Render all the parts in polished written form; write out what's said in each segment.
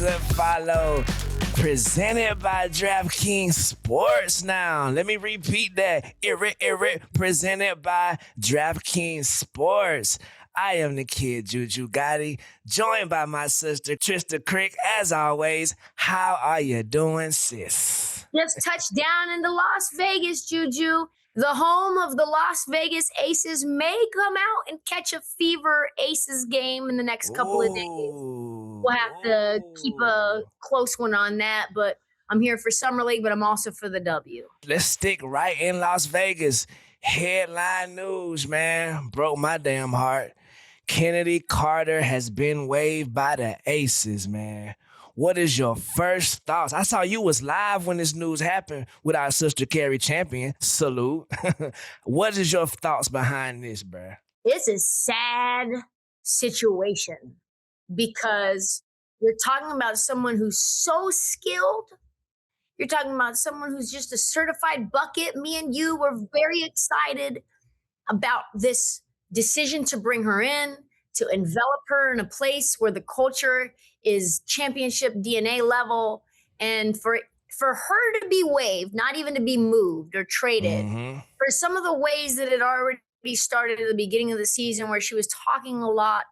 good follow. Presented by DraftKings Sports now. Let me repeat that. Presented by DraftKings Sports. I am the kid, Juju Gotti, joined by my sister, Trista Crick. As always, how are you doing, sis? Just touched down into Las Vegas, Juju. The home of the Las Vegas Aces may come out and catch a fever Aces game in the next couple of days. We'll have to keep a close one on that, but I'm here for Summer League, but I'm also for the W. Let's stick right in Las Vegas. Headline news, man. Broke my damn heart. Chennedy Carter has been waived by the Aces, man. What is your first thoughts? I saw you was live when this news happened with our sister Carrie Champion. Salute. What is your thoughts behind this, bruh? It's a sad situation because you're talking about someone who's so skilled. You're talking about someone who's just a certified bucket. Me and you were very excited about this decision to bring her in, to envelop her in a place where the culture is championship DNA level, and for her to be waived, not even to be moved or traded, for some of the ways that it already started at the beginning of the season where she was talking a lot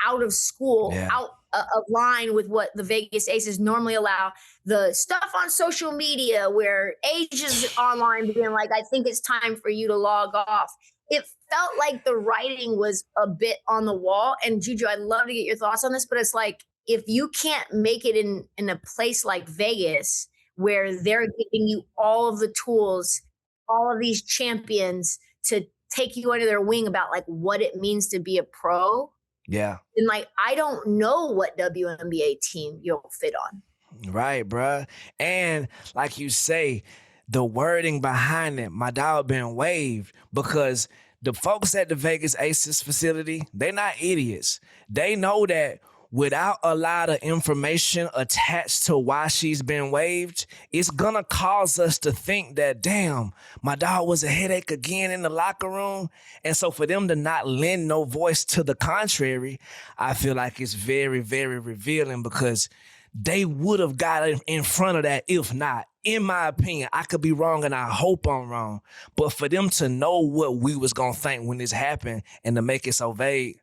out of school, out of line with what the Vegas Aces normally allow, the stuff on social media where ages online being like, I think it's time for you to log off. It felt like the writing was a bit on the wall. And Juju, I'd love to get your thoughts on this, but it's like, if you can't make it in a place like Vegas where they're giving you all of the tools, all of these champions to take you under their wing about like what it means to be a pro, then like I don't know what WNBA team you'll fit on. Right, bruh. And like you say, the wording behind it, my dog been waived because the folks at the Vegas Aces facility, they're not idiots. They know that without a lot of information attached to why she's been waived, it's gonna cause us to think that, damn, my dog was a headache again in the locker room. And so for them to not lend no voice to the contrary, I feel like it's very, very revealing because they would have got in front of that if not. In my opinion, I could be wrong and I hope I'm wrong. But for them to know what we was gonna think when this happened and to make it so vague,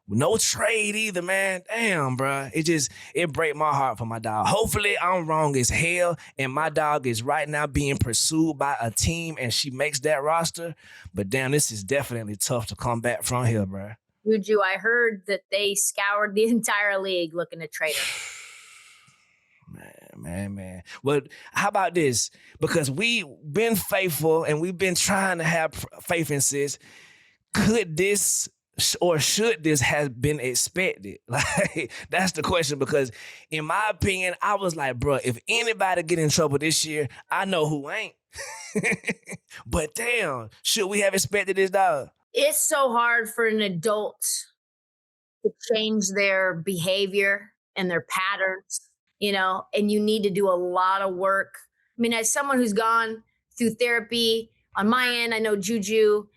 no trade either, man. Damn, bro. It break my heart for my dog. Hopefully I'm wrong as hell and my dog is right now being pursued by a team and she makes that roster. But damn, this is definitely tough to come back from here, bro. Juju, I heard that they scoured the entire league looking to trade her. Man. Well, how about this? Because we've been faithful and we've been trying to have faith in sis. Could this or should this have been expected? Like, that's the question, because in my opinion, I was like, bro, if anybody get in trouble this year, I know who ain't. But damn, should we have expected this, dog? It's so hard for an adult to change their behavior and their patterns, you know, and you need to do a lot of work. I mean, as someone who's gone through therapy, on my end, I know Juju,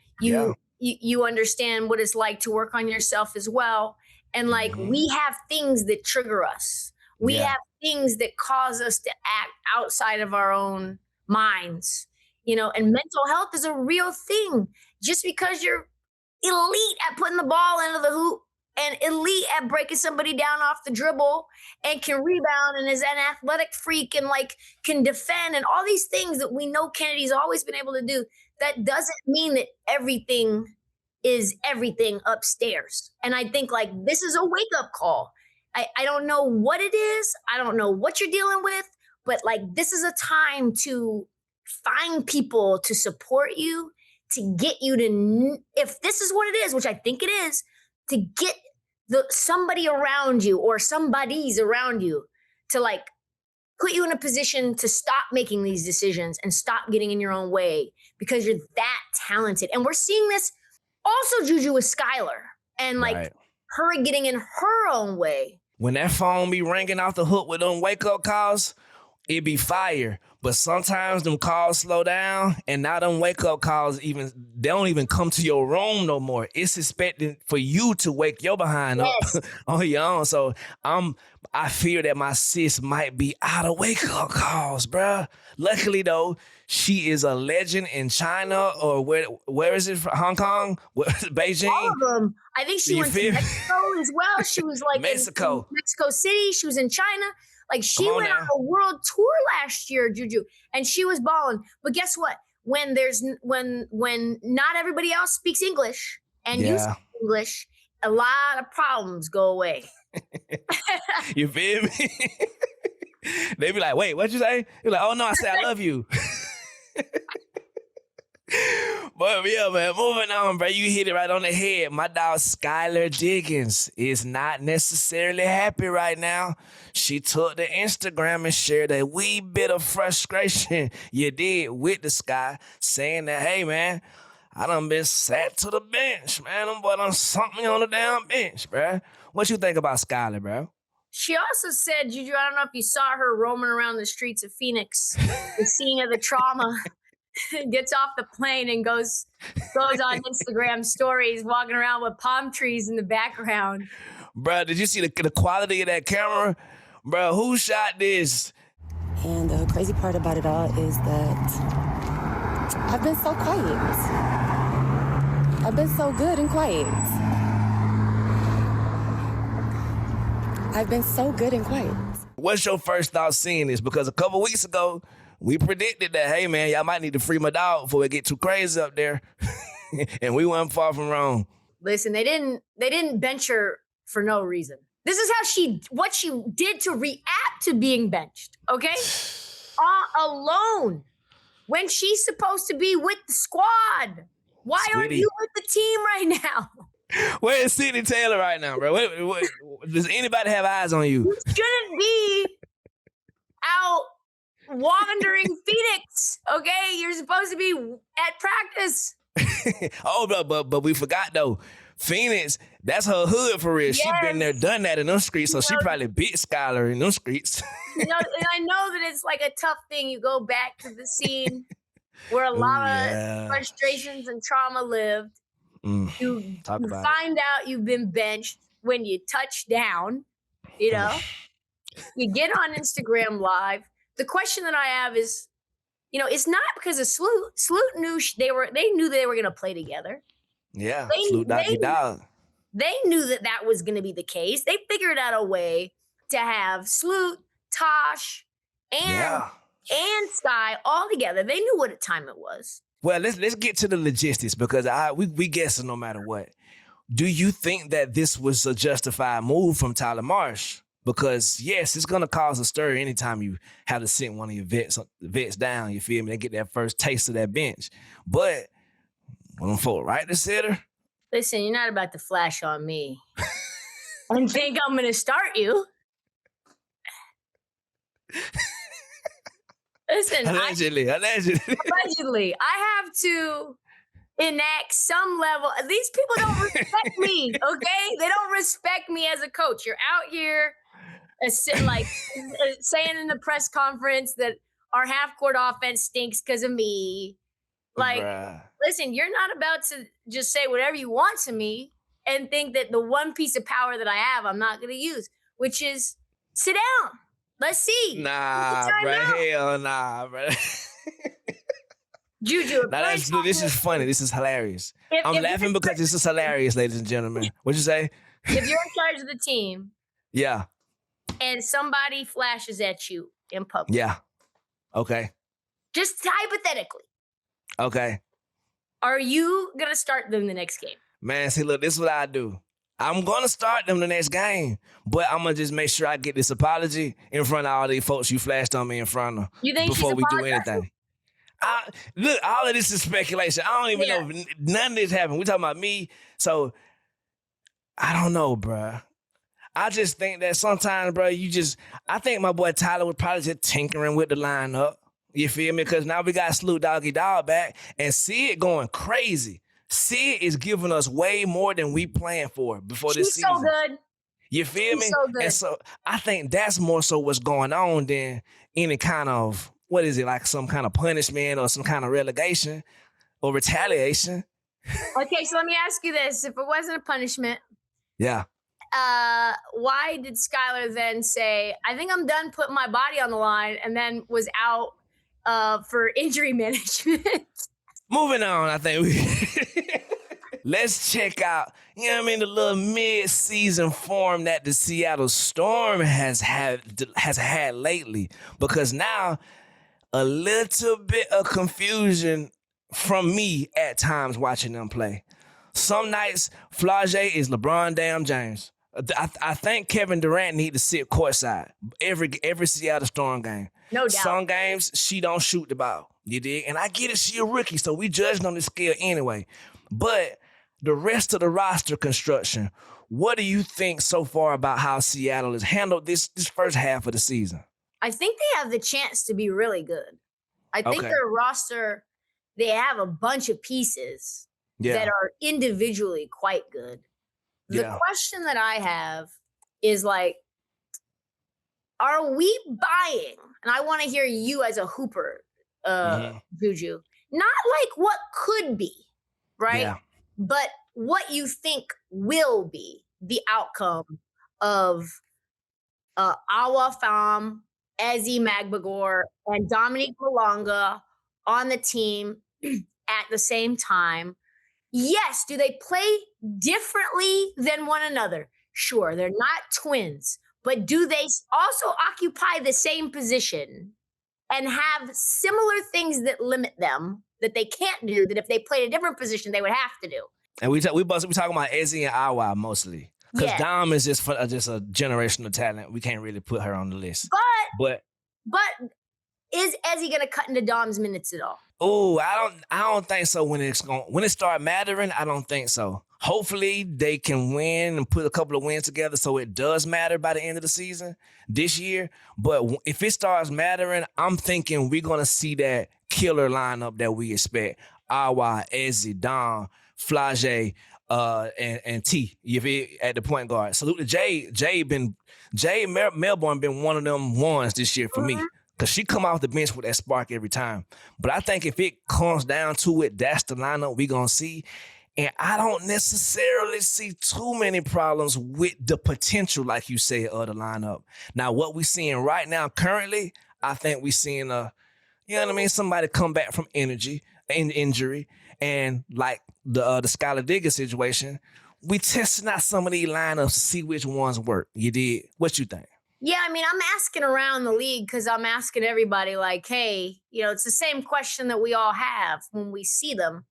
you understand what it's like to work on yourself as well. And like, we have things that trigger us. We have things that cause us to act outside of our own minds, you know, and mental health is a real thing. Just because you're elite at putting the ball into the hoop and elite at breaking somebody down off the dribble and can rebound and is an athletic freak and like can defend and all these things that we know Kennedy's always been able to do, that doesn't mean that everything is everything upstairs. And I think like this is a wake-up call. I don't know what it is. I don't know what you're dealing with, but like this is a time to find people to support you, to get you to, if this is what it is, which I think it is, to get somebody around you or somebody's around you to like put you in a position to stop making these decisions and stop getting in your own way because you're that talented. And we're seeing this also, Juju, with Skylar and like her getting in her own way. When that phone be ringing off the hook with them wake-up calls, it be fire. But sometimes them calls slow down and now them wake-up calls they don't even come to your room no more. It's expected for you to wake your behind up on your own. So I fear that my sis might be out of wake-up calls, bruh. Luckily, though, she is a legend in China or where is it? Hong Kong? Beijing? All of them. I think she went to Mexico as well. She was like Mexico. in Mexico City. She was in China. Like she went on a world tour last year, Juju, and she was balling. But guess what? When not everybody else speaks English and you speak English, a lot of problems go away. You feel me? They be like, wait, what'd you say? You're like, oh no, I said I love you. But yeah, man, moving on, bro. You hit it right on the head. My dog Skylar Diggins is not necessarily happy right now. She took to Instagram and shared a wee bit of frustration you did with the Sky, saying that, hey, man, I done been sat to the bench, man. Them boy done sunk me on the damn bench, bro. What you think about Skylar, bro? She also said, Juju, I don't know if you saw her roaming around the streets of Phoenix, the scene of the trauma, gets off the plane and goes on Instagram stories, walking around with palm trees in the background. Bro, did you see the quality of that camera? Bro, who shot this? And the crazy part about it all is that I've been so quiet. I've been so good and quiet. I've been so good and quiet. What's your first thought seeing this? Because a couple weeks ago, we predicted that, hey, man, y'all might need to free my dog before it get too crazy up there. And we weren't far from wrong. Listen, they didn't bench her for no reason. This is what she did to react to being benched, okay? Alone. When she's supposed to be with the squad. Why aren't you with the team right now? Where is Sydney Taylor right now, bro? Does anybody have eyes on you? You shouldn't be out wandering Phoenix, okay? You're supposed to be at practice. Oh, but we forgot, though. Phoenix, that's her hood for real. Yes. She been there, done that in them streets, so she probably beat Skylar in them streets. And I know that it's like a tough thing. You go back to the scene where a lot of frustrations and trauma lived. You find out you've been benched when you touch down, you know. You get on Instagram Live. The question that I have is, it's not because of Sloot. Sloot knew they knew they were going to play together. Yeah, Sloot doggy dog. They knew that was going to be the case. They figured out a way to have Sloot, Tosh, and Sky all together. They knew what time it was. Well, let's get to the logistics because we guessing no matter what. Do you think that this was a justified move from Tyler Marsh? Because yes, it's gonna cause a stir anytime you have to sit one of your vets down. You feel me? They get that first taste of that bench. But when them folk right to sitter. Listen, you're not about to flash on me and think I'm gonna start you. Listen, allegedly. I have to enact some level. These people don't respect me, okay? They don't respect me as a coach. You're out here saying in the press conference that our half-court offense stinks because of me. Like, listen, you're not about to just say whatever you want to me and think that the one piece of power that I have, I'm not going to use, which is sit down. Let's see. Nah, bro. Hell nah, bro. Juju. This is funny. This is hilarious. I'm laughing because this is hilarious, ladies and gentlemen. What'd you say? If you're in charge of the team. Yeah. And somebody flashes at you in public. Yeah. Okay. Just hypothetically. Okay. Are you going to start them the next game? Man, see, look, this is what I do. I'm going to start them the next game, but I'm going to just make sure I get this apology in front of all these folks you flashed on me in front of before we do anything. Look, all of this is speculation. I don't even know if none of this happened. We're talking about me. So, I don't know, bruh. I just think that sometimes, bro, I think my boy Tyler was probably just tinkering with the lineup. You feel me? Because now we got Sloot Doggy Dog back and Sid going crazy. Sid is giving us way more than we planned for before this season. She's so good. You feel me? So good. And so I think that's more so what's going on than any kind of, what is it, like some kind of punishment or some kind of relegation or retaliation. Okay, so let me ask you this. If it wasn't a punishment, yeah, why did Skylar then say, I think I'm done putting my body on the line, and then was out for injury management? Moving on, I think let's check out, the little mid-season form that the Seattle Storm has had lately. Because now, a little bit of confusion from me at times watching them play. Some nights, Flage is LeBron damn James. I think Kevin Durant need to sit courtside every Seattle Storm game. No doubt. Some games, she don't shoot the ball. You dig? And I get it, she a rookie, so we judged on this scale anyway. But the rest of the roster construction, what do you think so far about how Seattle has handled this first half of the season? I think they have the chance to be really good. I think their roster, they have a bunch of pieces that are individually quite good. The question that I have is like, are we buying? And I want to hear you as a hooper, Juju. Not like what could be, right? Yeah. But what you think will be the outcome of Awa Pham, Ezi Magbagor, and Dominique Malonga on the team at the same time. Yes, do they play differently than one another? Sure, they're not twins, but do they also occupy the same position and have similar things that limit them that they can't do, that if they played a different position, they would have to do? And we talking about Ezi and Awa mostly. Because Dom is just a generational talent. We can't really put her on the list. But is Ezi going to cut into Dom's minutes at all? Oh, I don't think so. When it start mattering, I don't think so. Hopefully they can win and put a couple of wins together so it does matter by the end of the season this year. But if it starts mattering, I'm thinking we're going to see that killer lineup that we expect. Awa, Ezi, Dom, Flage, and T, at the point guard. Salute to Jay Melbourne been one of them ones this year for me. Because she come off the bench with that spark every time. But I think if it comes down to it, that's the lineup we're going to see. And I don't necessarily see too many problems with the potential, like you said, of the lineup. Now, what we're seeing right now currently, I think we're seeing somebody come back from injury. And like the Skylar Diggins situation, we testing out some of these lineups to see which ones work. You did? What you think? Yeah, I mean, I'm asking around the league because I'm asking everybody like, hey, it's the same question that we all have when we see them.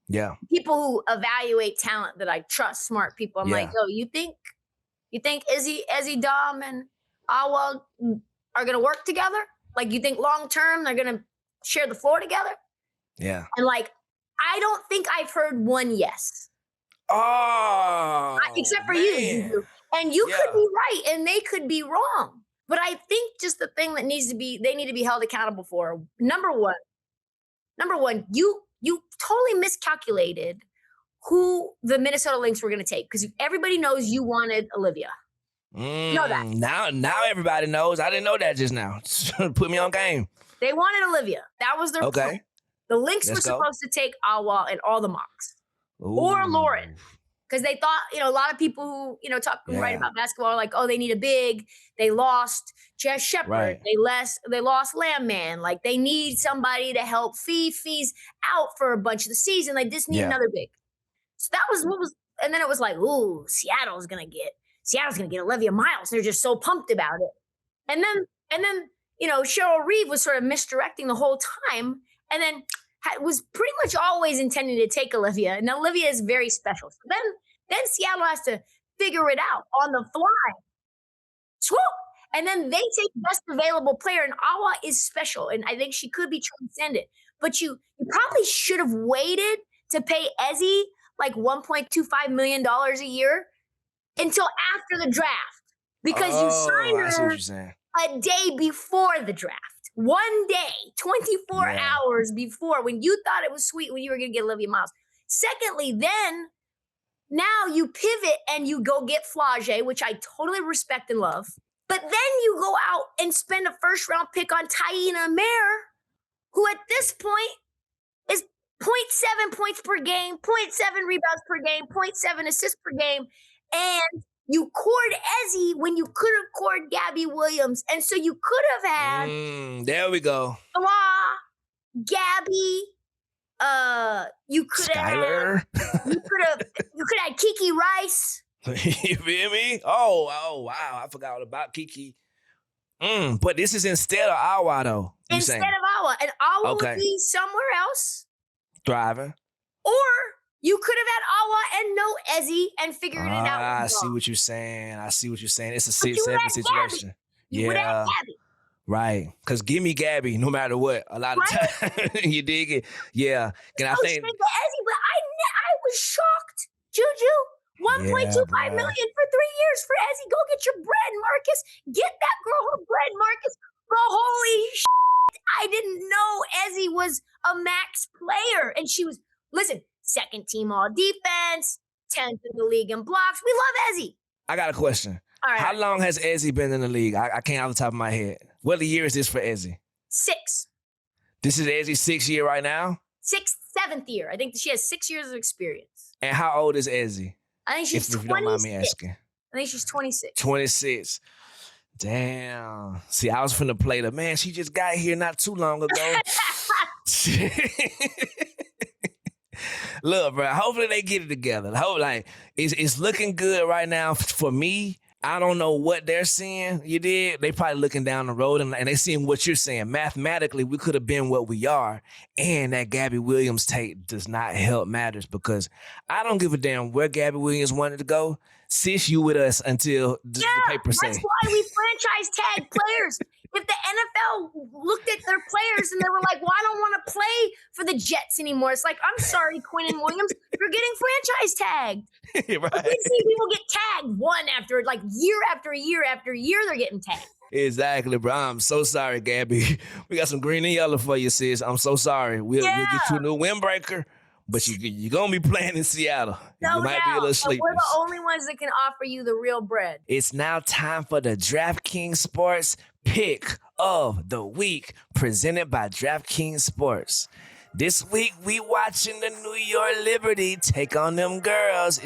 Yeah. People who evaluate talent that I trust, smart people. I'm like, yo, you think Ezi, Dom, and Awa are going to work together? Like, you think long-term they're going to share the floor together? Yeah. And like, I don't think I've heard one yes. Oh, except for you. And you could be right and they could be wrong. But I think just the thing that they need to be held accountable for. Number one, you totally miscalculated who the Minnesota Lynx were going to take because everybody knows you wanted Olivia. You know that. Now everybody knows. I didn't know that just now. Put me on game. They wanted Olivia. That was their plan. The Lynx were supposed to take Awa and all the mocks. Ooh. Or Lauren. Because they thought, a lot of people who, write about basketball are like, oh, they need a big. They lost Jess Shepard. Right. They lost Lamb Man. Like, they need somebody to help Fi's out for a bunch of the season. They just need another big. So that was what was, and then it was like, ooh, Seattle's gonna get Olivia Miles. They're just so pumped about it. And then Cheryl Reeve was sort of misdirecting the whole time, and then was pretty much always intending to take Olivia. And Olivia is very special. So then Seattle has to figure it out on the fly. Swoop! And then they take best available player, and Awa is special, and I think she could be transcendent. But you probably should have waited to pay Ezi like $1.25 million a year until after the draft because you signed her a day before the draft. One day, 24 hours before, when you thought it was sweet when you were going to get Olivia Miles. Secondly, then now you pivot and you go get Flage, which I totally respect and love. But then you go out and spend a first-round pick on Taina Mare, who at this point is 0.7 points per game, 0.7 rebounds per game, 0.7 assists per game, and You cored Ezzy when you could have cored Gabby Williams. And so you could have had There we go. Gabby. You could Skylar. have Kiki Rice. You feel me? Oh, wow. I forgot all about Kiki. But this is instead of Awa, though. Instead of Awa. And Awa would be somewhere else. Thriving. Or you could have had Awa and no Ezzy and figured it out. I see what you're saying. It's a 6-7 situation. You would have Gabby. Right. Because give me Gabby no matter what. A lot of time. You dig it? Yeah. And I think. Ezzy, but I was shocked. Juju, $1.25 million for 3 years for Ezzy. Go get your bread, Marcus. Get that girl her bread, Marcus. But holy shit, I didn't know Ezzy was a max player. And she was, listen, second team all defense, 10th in the league in blocks. We love Ezzy. I got a question. All right. How long has Ezzy been in the league? I can't off the top of my head. What year is this for Ezzy? 6. This is Ezzy's 6th year right now? 7th year. I think she has 6 years of experience. And how old is Ezzy? I think she's 26. If you don't mind me asking. I think she's 26. 26. Damn. See, I was finna play the man. She just got here not too long ago. Look, bro. Hopefully they get it together. It's looking good right now for me. I don't know what they're seeing. You did. They probably looking down the road and they seeing what you're saying. Mathematically, we could have been what we are. And that Gabby Williams tape does not help matters because I don't give a damn where Gabby Williams wanted to go. Sis, you with us until the paper say. That's why we franchise tag players. If the NFL looked at their players and they were like, well, I don't want to play for the Jets anymore. It's like, I'm sorry, Quinnen Williams, you're getting franchise tagged. Right. We see people get tagged year after year after year, they're getting tagged. Exactly, bro. I'm so sorry, Gabby. We got some green and yellow for you, sis. I'm so sorry. We'll get you a new windbreaker. But you're going to be playing in Seattle. No you might be a little sleepy. We're the only ones that can offer you the real bread. It's now time for the DraftKings Sports Pick of the Week, presented by DraftKings Sports. This week, we watching the New York Liberty take on them girls,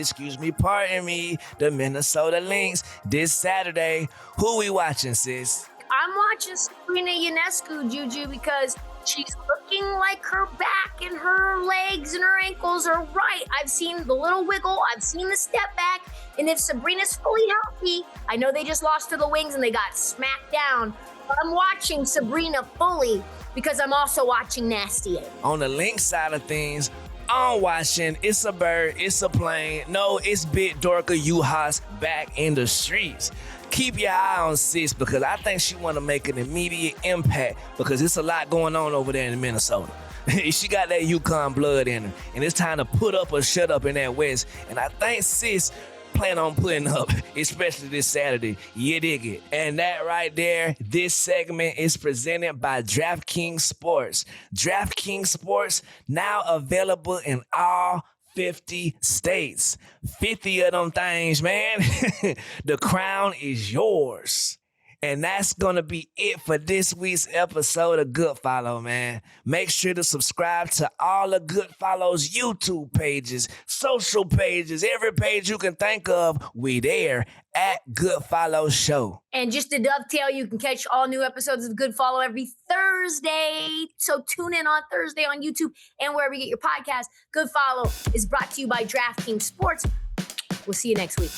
pardon me, the Minnesota Lynx this Saturday. Who we watching, sis? I'm watching Sabrina Ionescu, Juju, because she's looking like her back and her legs and her ankles are right. I've seen the little wiggle. I've seen the step back. And if Sabrina's fully healthy, I know they just lost to the Wings and they got smacked down. But I'm watching Sabrina fully because I'm also watching Nasty. On the Lynx side of things, I'm watching It's a Bird, It's a Plane. No, it's Bit Dorka Uhas back in the streets. Keep your eye on sis because I think she want to make an immediate impact because it's a lot going on over there in Minnesota. She got that Yukon blood in her, and it's time to put up or shut up in that West. And I think sis plan on putting up, especially this Saturday. You dig it? And that right there, this segment is presented by DraftKings Sports. DraftKings Sports now available in all 50 states. 50 of them things, man. The crown is yours. And that's going to be it for this week's episode of Good Follow, man. Make sure to subscribe to all of Good Follow's YouTube pages, social pages, every page you can think of. We there at Good Follow Show. And just to dovetail, you can catch all new episodes of Good Follow every Thursday. So tune in on Thursday on YouTube and wherever you get your podcast. Good Follow is brought to you by DraftKings Sports. We'll see you next week.